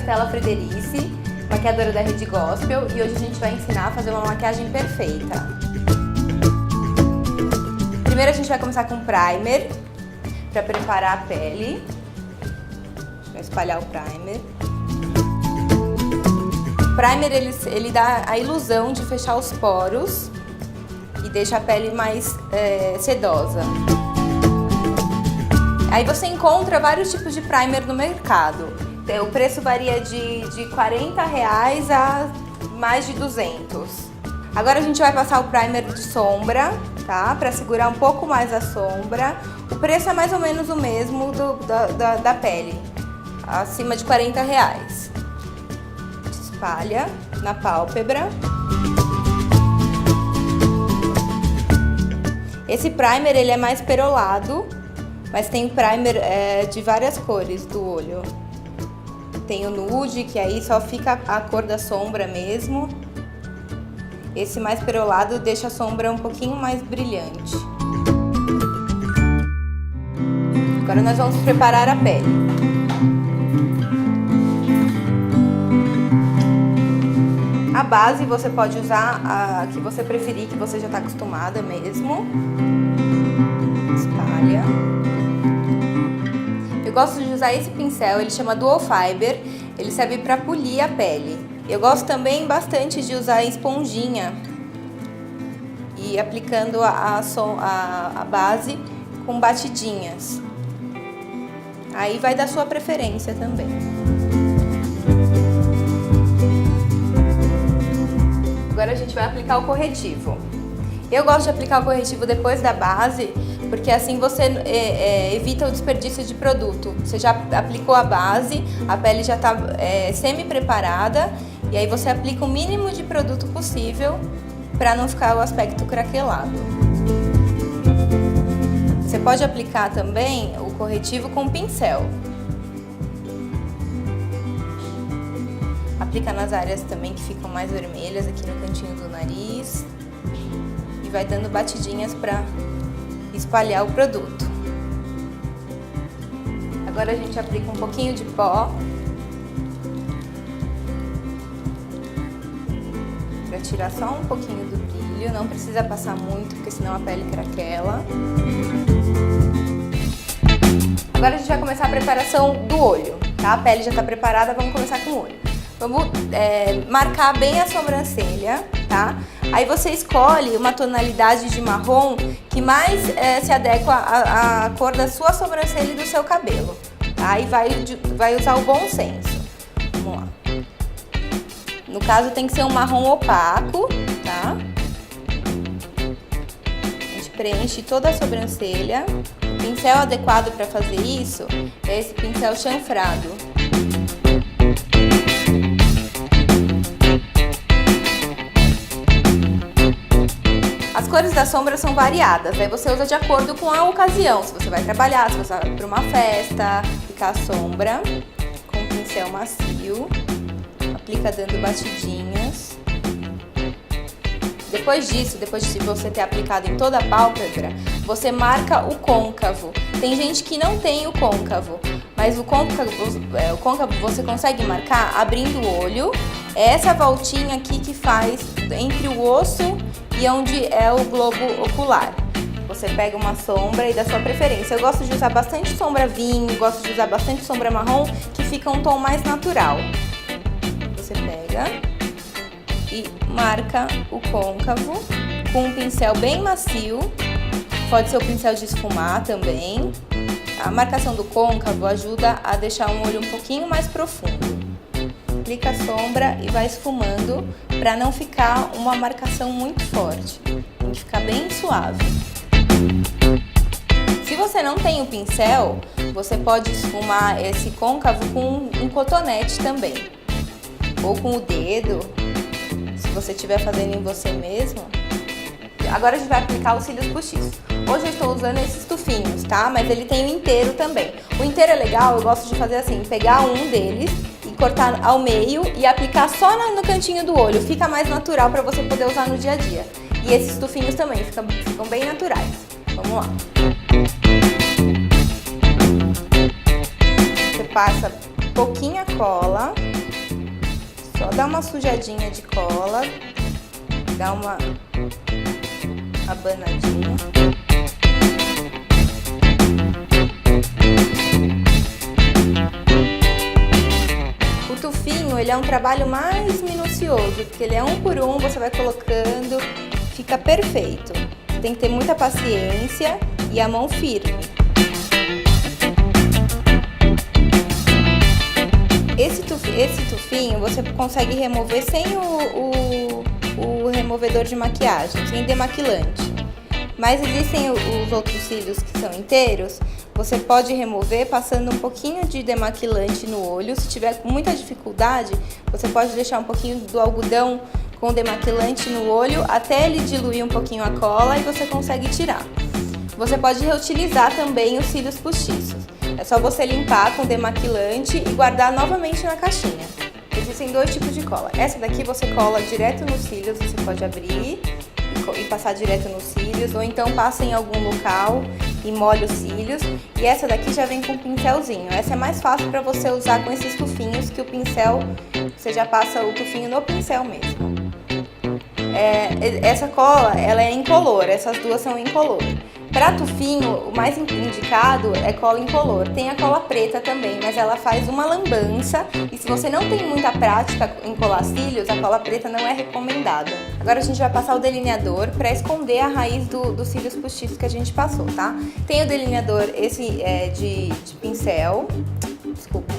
Estela Frederici, maquiadora da Rede Gospel, e hoje a gente vai ensinar a fazer uma maquiagem perfeita. Primeiro a gente vai começar com primer, para preparar a pele. Vai espalhar o primer. O primer ele dá a ilusão de fechar os poros e deixa a pele mais sedosa. Aí você encontra vários tipos de primer no mercado. O preço varia de R$40 a mais de 200. Agora a gente vai passar o primer de sombra, tá? Para segurar um pouco mais a sombra. O preço é mais ou menos o mesmo da pele, acima de R$40. Espalha na pálpebra. Esse primer ele é mais perolado, mas tem primer de várias cores do olho. Tem o nude, que aí só fica a cor da sombra mesmo. Esse mais perolado deixa a sombra um pouquinho mais brilhante. Agora nós vamos preparar a pele. A base você pode usar a que você preferir, que você já está acostumada mesmo. Espalha. Eu gosto de usar esse pincel, ele chama Dual Fiber, ele serve para polir a pele. Eu gosto também bastante de usar a esponjinha e aplicando a base com batidinhas. Aí vai da sua preferência também. Agora a gente vai aplicar o corretivo. Eu gosto de aplicar o corretivo depois da base, porque assim você evita o desperdício de produto. Você já aplicou a base, a pele já está semi-preparada, e aí você aplica o mínimo de produto possível para não ficar o aspecto craquelado. Você pode aplicar também o corretivo com pincel. Aplica nas áreas também que ficam mais vermelhas, aqui no cantinho do nariz. E vai dando batidinhas para espalhar o produto. Agora a gente aplica um pouquinho de pó. Para tirar só um pouquinho do brilho. Não precisa passar muito, porque senão a pele craquela. Agora a gente vai começar a preparação do olho, tá? A pele já está preparada, vamos começar com o olho. Vamos marcar bem a sobrancelha, tá? Aí você escolhe uma tonalidade de marrom que mais se adequa à cor da sua sobrancelha e do seu cabelo, tá? E vai usar o bom senso. Vamos lá. No caso tem que ser um marrom opaco, tá? A gente preenche toda a sobrancelha. O pincel adequado para fazer isso é esse pincel chanfrado. As cores da sombra são variadas, aí você usa de acordo com a ocasião. Se você vai trabalhar, se você vai para uma festa, aplicar a sombra com um pincel macio, aplica dando batidinhas. Depois disso, depois de você ter aplicado em toda a pálpebra, você marca o côncavo. Tem gente que não tem o côncavo, mas o côncavo você consegue marcar abrindo o olho. É essa voltinha aqui que faz entre o osso e onde é o globo ocular. Você pega uma sombra e da sua preferência. Eu gosto de usar bastante sombra vinho, gosto de usar bastante sombra marrom, que fica um tom mais natural. Você pega e marca o côncavo com um pincel bem macio. Pode ser o pincel de esfumar também. A marcação do côncavo ajuda a deixar um olho um pouquinho mais profundo. Aplica a sombra e vai esfumando para não ficar uma marcação muito forte. Tem que ficar bem suave. Se você não tem o pincel, você pode esfumar esse côncavo com um cotonete também. Ou com o dedo, se você estiver fazendo em você mesmo. Agora a gente vai aplicar os cílios postiços. Hoje eu estou usando esses tufinhos, tá? Mas ele tem o inteiro também. O inteiro é legal, eu gosto de fazer assim, pegar um deles e cortar ao meio e aplicar só no cantinho do olho. Fica mais natural para você poder usar no dia a dia. E esses tufinhos também ficam bem naturais. Vamos lá. Você passa pouquinha cola, só dá uma sujadinha de cola, dá uma abanadinha. O tufinho, ele é um trabalho mais minucioso, porque ele é um por um, você vai colocando, fica perfeito. Tem que ter muita paciência e a mão firme. Esse tufinho você consegue remover sem o removedor de maquiagem, sem demaquilante. Mas existem os outros cílios que são inteiros, você pode remover passando um pouquinho de demaquilante no olho. Se tiver com muita dificuldade, você pode deixar um pouquinho do algodão com demaquilante no olho até ele diluir um pouquinho a cola e você consegue tirar. Você pode reutilizar também os cílios postiços. É só você limpar com demaquilante e guardar novamente na caixinha. Existem dois tipos de cola. Essa daqui você cola direto nos cílios, você pode abrir e passar direto nos cílios, ou então passa em algum local e molha os cílios. E essa daqui já vem com um pincelzinho. Essa é mais fácil para você usar com esses tufinhos, que o pincel, você já passa o tufinho no pincel mesmo. Essa cola, ela é incolor, essas duas são incolor. Para tufinho, o mais indicado é cola incolor. Tem a cola preta também, mas ela faz uma lambança. E se você não tem muita prática em colar cílios, a cola preta não é recomendada. Agora a gente vai passar o delineador para esconder a raiz dos cílios postiços que a gente passou, tá? Tem o delineador, esse de pincel. Desculpa.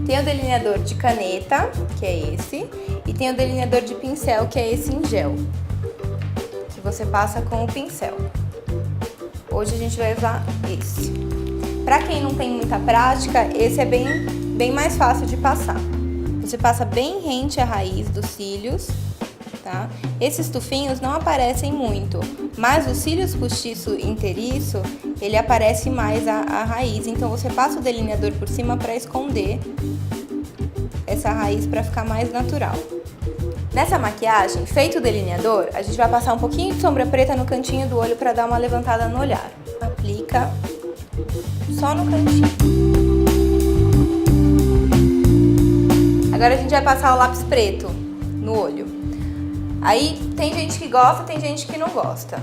Tem o delineador de caneta, que é esse. E tem o delineador de pincel, que é esse em gel, que você passa com o pincel. Hoje a gente vai usar esse. Para quem não tem muita prática, esse é bem mais fácil de passar. Você passa bem rente a raiz dos cílios, tá? Esses tufinhos não aparecem muito, mas os cílios postiço inteiriço, ele aparece mais a raiz. Então você passa o delineador por cima para esconder essa raiz, para ficar mais natural. Nessa maquiagem, feito o delineador, a gente vai passar um pouquinho de sombra preta no cantinho do olho para dar uma levantada no olhar. Aplica só no cantinho. Agora a gente vai passar o lápis preto no olho. Aí tem gente que gosta, tem gente que não gosta.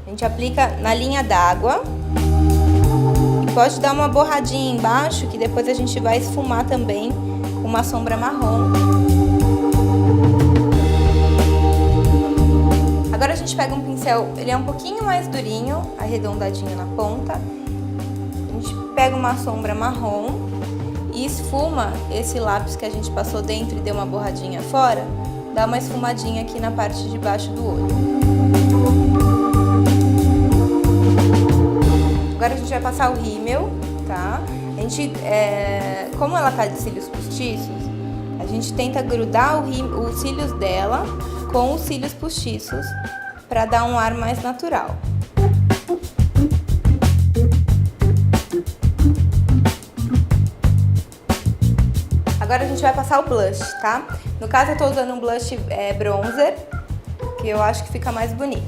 A gente aplica na linha d'água. Pode dar uma borradinha embaixo, que depois a gente vai esfumar também com uma sombra marrom. Agora a gente pega um pincel, ele é um pouquinho mais durinho, arredondadinho na ponta. A gente pega uma sombra marrom e esfuma esse lápis que a gente passou dentro e deu uma borradinha fora. Dá uma esfumadinha aqui na parte de baixo do olho. Agora a gente vai passar o rímel, tá? A gente, como ela tá de cílios postiços, a gente tenta grudar os cílios dela com os cílios postiços para dar um ar mais natural. Agora a gente vai passar o blush, tá? No caso eu tô usando um blush bronzer, que eu acho que fica mais bonito.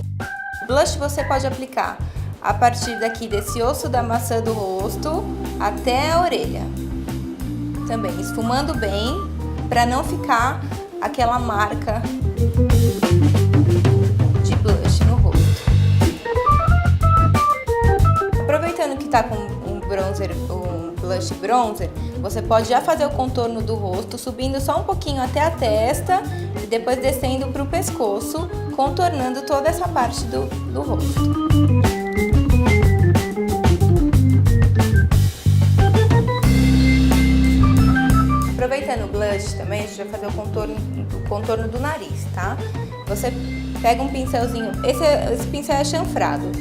O blush você pode aplicar a partir daqui desse osso da maçã do rosto até a orelha. Também esfumando bem, para não ficar aquela marca de blush no rosto. Aproveitando que tá com um blush bronzer, você pode já fazer o contorno do rosto, subindo só um pouquinho até a testa e depois descendo para o pescoço, contornando toda essa parte do rosto. Aproveitando o blush também, a gente vai fazer o contorno do nariz, tá? Você pega um pincelzinho, esse pincel é chanfrado,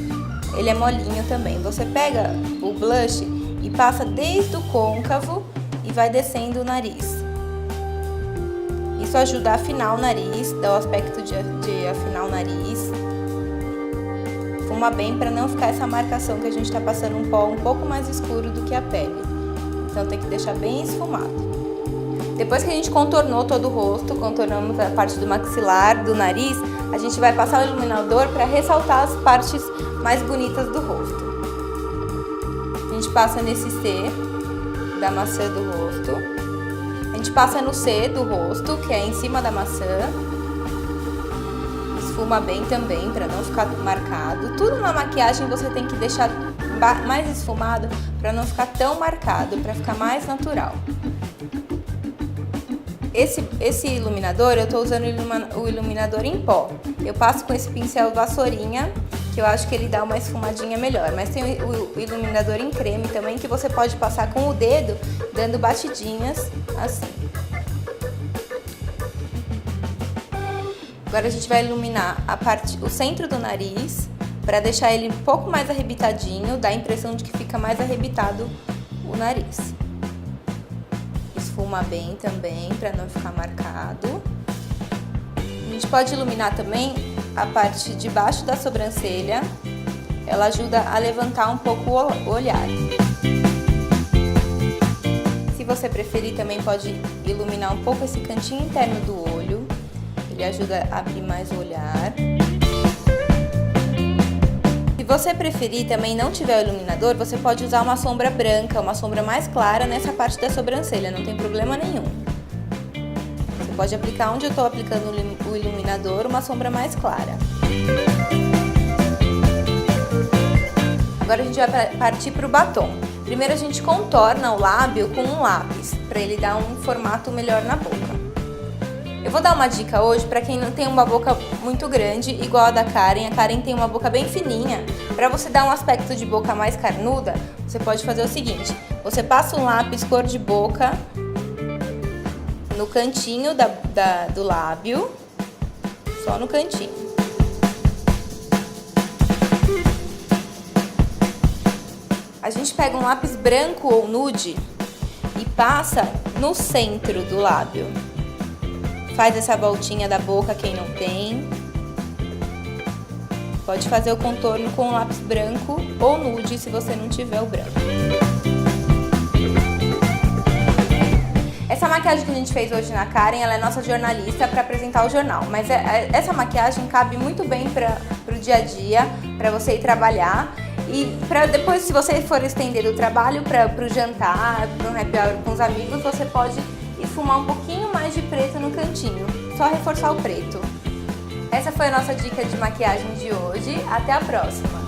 ele é molinho também. Você pega o blush e passa desde o côncavo e vai descendo o nariz. Isso ajuda a afinar o nariz, dá o aspecto de afinar o nariz. Fuma bem para não ficar essa marcação que a gente está passando um pó um pouco mais escuro do que a pele. Então tem que deixar bem esfumado. Depois que a gente contornou todo o rosto, contornamos a parte do maxilar, do nariz, a gente vai passar o iluminador para ressaltar as partes mais bonitas do rosto. A gente passa nesse C da maçã do rosto. gente passa no C do rosto, que é em cima da maçã. Esfuma bem também, para não ficar marcado. Tudo na maquiagem você tem que deixar mais esfumado, para não ficar tão marcado, para ficar mais natural. Esse iluminador, eu tô usando o iluminador em pó. Eu passo com esse pincel vassourinha, que eu acho que ele dá uma esfumadinha melhor. Mas tem o iluminador em creme também, que você pode passar com o dedo, dando batidinhas, assim. Agora a gente vai iluminar o centro do nariz, para deixar ele um pouco mais arrebitadinho, dá a impressão de que fica mais arrebitado o nariz. Esfuma bem também, para não ficar marcado. A gente pode iluminar também a parte de baixo da sobrancelha. Ela ajuda a levantar um pouco o olhar. Se você preferir, também pode iluminar um pouco esse cantinho interno do olho. Ele ajuda a abrir mais o olhar. Se você preferir, também não tiver o iluminador, você pode usar uma sombra branca, uma sombra mais clara nessa parte da sobrancelha, não tem problema nenhum. Você pode aplicar onde eu estou aplicando o iluminador, uma sombra mais clara. Agora a gente vai partir para o batom. Primeiro a gente contorna o lábio com um lápis, para ele dar um formato melhor na boca. Eu vou dar uma dica hoje para quem não tem uma boca muito grande, igual a da Karen. A Karen tem uma boca bem fininha. Para você dar um aspecto de boca mais carnuda, você pode fazer o seguinte. Você passa um lápis cor de boca no cantinho do lábio, só no cantinho. A gente pega um lápis branco ou nude e passa no centro do lábio. Faz essa voltinha da boca quem não tem. Pode fazer o contorno com lápis branco ou nude se você não tiver o branco. Essa maquiagem que a gente fez hoje na Karen, ela é nossa jornalista para apresentar o jornal. Mas essa maquiagem cabe muito bem para o dia a dia, para você ir trabalhar. E para depois, se você for estender do trabalho para o jantar, para um happy hour com os amigos, você pode esfumar um pouquinho mais de preto no cantinho, só reforçar o preto. Essa foi a nossa dica de maquiagem de hoje, até a próxima!